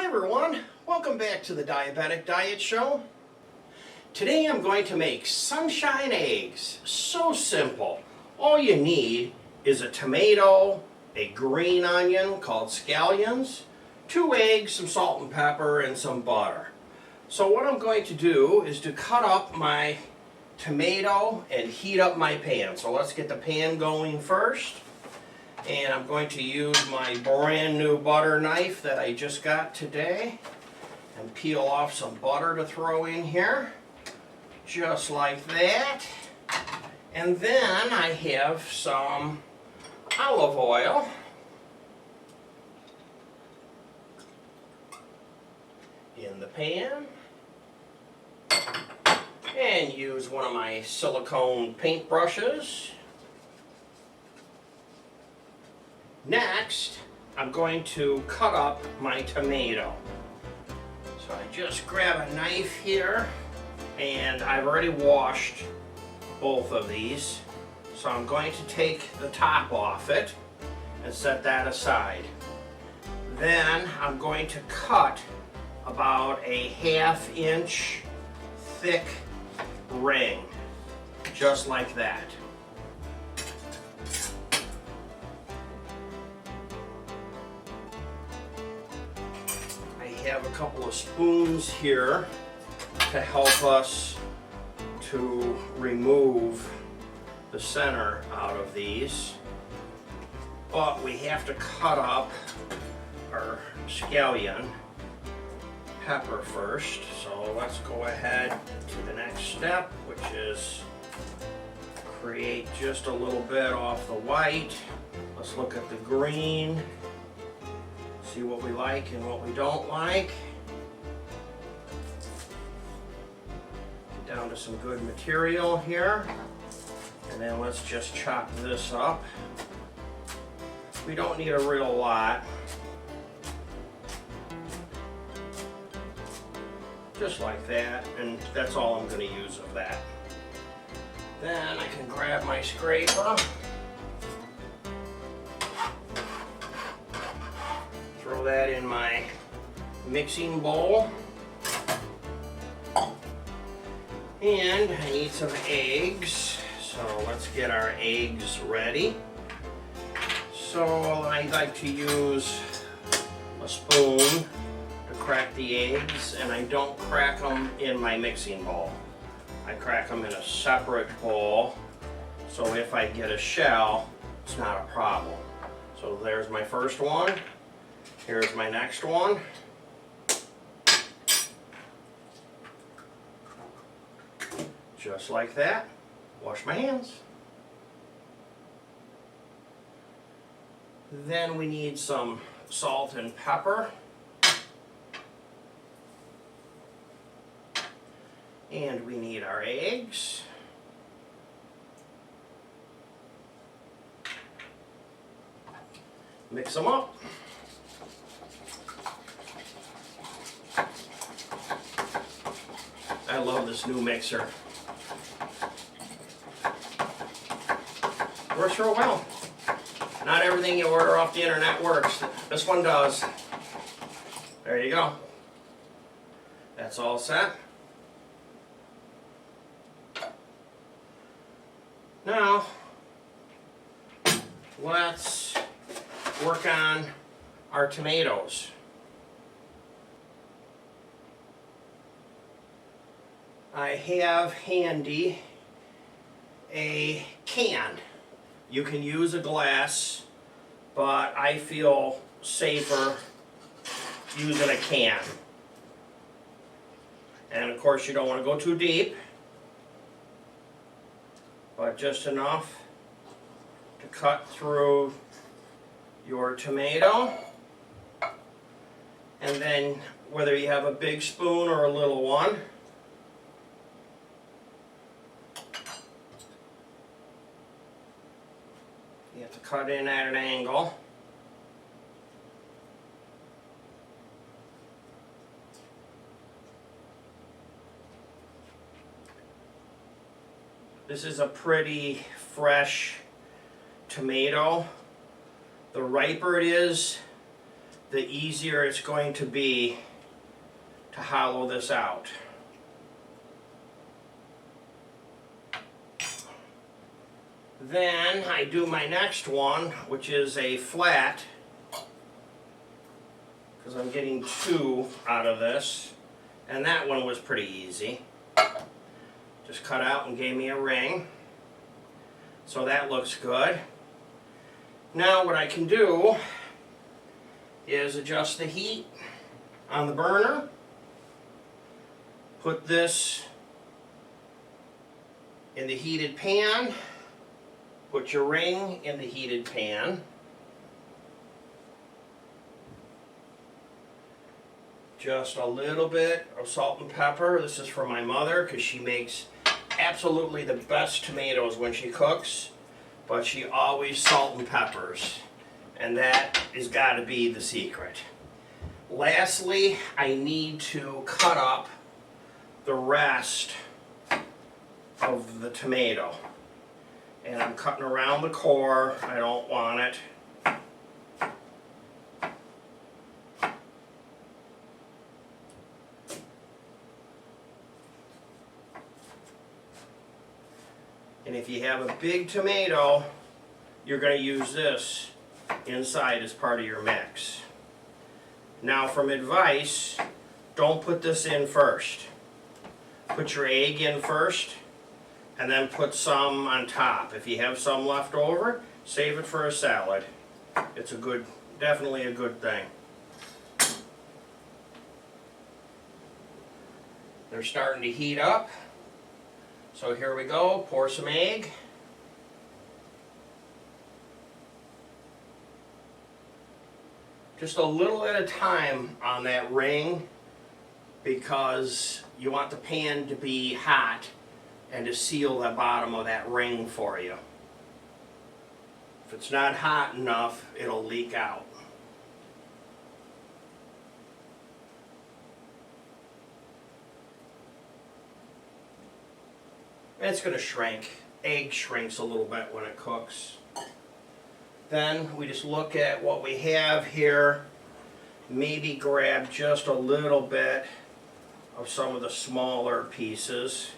everyone, welcome back to the Diabetic Diet Show. Today I'm going to make sunshine eggs. So simple. All you need is a tomato, a green onion called scallions, 2 eggs, some salt and pepper, and some butter. So what I'm going to do is to cut up my tomato and heat up my pan. So let's get the pan going first. And I'm going to use my brand new butter knife that I just got today and peel off some butter to throw in here, just like that. And then I have some olive oil. In the pan. And use one of my silicone paint brushes. Next, I'm going to cut up my tomato. So I just grab a knife here, and I've already washed both of these. So I'm going to take the top off it and set that aside. Then I'm going to cut about a 1/2 inch thick ring, just like that. I have a couple of spoons here to help us to remove the center out of these, but we have to cut up our scallion pepper first. So let's go ahead to the next step, which is create just a little bit off the white. Let's look at the green. See what we like and what we don't like. Get down to some good material here. And then let's just chop this up. We don't need a real lot. Just like that, and that's all I'm going to use of that. Then I can grab my scraper. Throw that in my mixing bowl. And I need some eggs. So let's get our eggs ready. So I like to use a spoon to crack the eggs, and I don't crack them in my mixing bowl. I crack them in a separate bowl, so if I get a shell, it's not a problem. So there's my first one. Here's my next one. Just like that. Wash my hands. Then we need some salt and pepper. And we need our eggs. Mix them up. I love this new mixer. Works real well. Not everything you order off the internet works. This one does. There you go. That's all set. Now, let's work on our tomatoes. I have handy a can. You can use a glass, but I feel safer using a can. And of course you don't want to go too deep, but just enough to cut through your tomato. And then whether you have a big spoon or a little one, you have to cut in at an angle. This is a pretty fresh tomato. The riper it is, the easier it's going to be to hollow this out. Then I do my next one, which is a flat, because I'm getting 2 out of this, and that one was pretty easy. Just cut out and gave me a ring. So that looks good. Now what I can do is adjust the heat on the burner. Put this in the heated pan. Put your ring in the heated pan. Just a little bit of salt and pepper. This is from my mother because she makes absolutely the best tomatoes when she cooks, but she always salt and peppers, and that has got to be the secret. Lastly, I need to cut up the rest of the tomato. And I'm cutting around the core. I don't want it. And if you have a big tomato, you're going to use this inside as part of your mix. Now, from advice, don't put this in first. Put your egg in first, and then put some on top. If you have some left over, save it for a salad. It's definitely a good thing. They're starting to heat up. So here we go, pour some egg. Just a little at a time on that ring, because you want the pan to be hot and to seal the bottom of that ring for you. If it's not hot enough, it'll leak out. And it's going to shrink. Egg shrinks a little bit when it cooks. Then we just look at what we have here. Maybe grab just a little bit of some of the smaller pieces.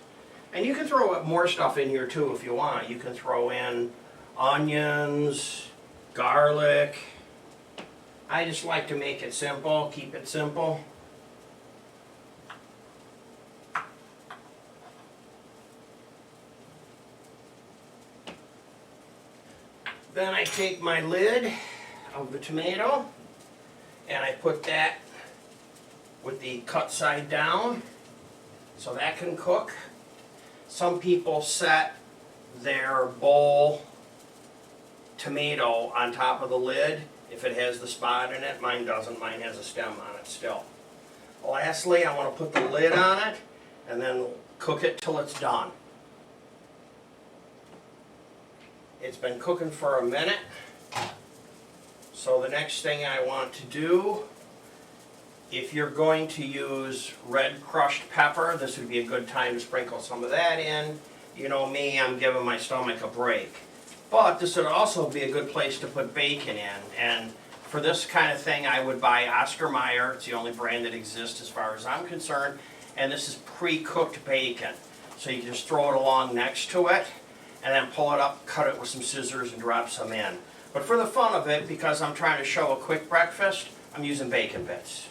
And you can throw more stuff in here too if you want. You can throw in onions, garlic. I just like to make it simple, keep it simple. Then I take my lid of the tomato and I put that with the cut side down so that can cook. Some people set their bowl tomato on top of the lid if it has the spot in it. Mine doesn't. Mine has a stem on it still. Lastly, I want to put the lid on it and then cook it till it's done. It's been cooking for a minute. So the next thing I want to do, if you're going to use red crushed pepper, this would be a good time to sprinkle some of that in. You know me, I'm giving my stomach a break. But this would also be a good place to put bacon in. And for this kind of thing, I would buy Oscar Mayer. It's the only brand that exists as far as I'm concerned. And this is pre-cooked bacon. So you just throw it along next to it, and then pull it up, cut it with some scissors, and drop some in. But for the fun of it, because I'm trying to show a quick breakfast, I'm using bacon bits.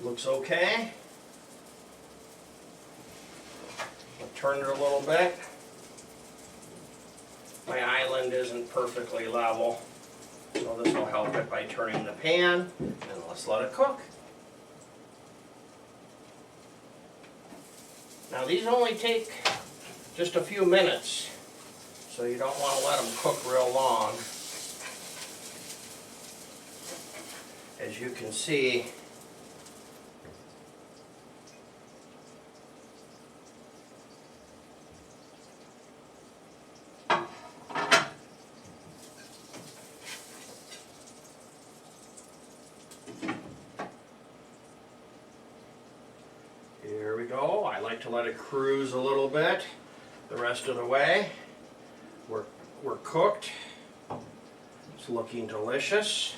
Looks okay. I'll turn it a little bit. My island isn't perfectly level, so this will help it by turning the pan, and let's let it cook. Now these only take just a few minutes, so you don't want to let them cook real long. As you can see, like to let it cruise a little bit the rest of the way. We're cooked. It's looking delicious.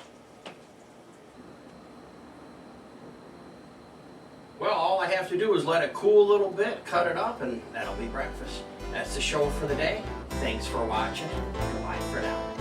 Well, all I have to do is let it cool a little bit, cut it up, and that'll be breakfast. That's the show for the day. Thanks for watching. Goodbye for now.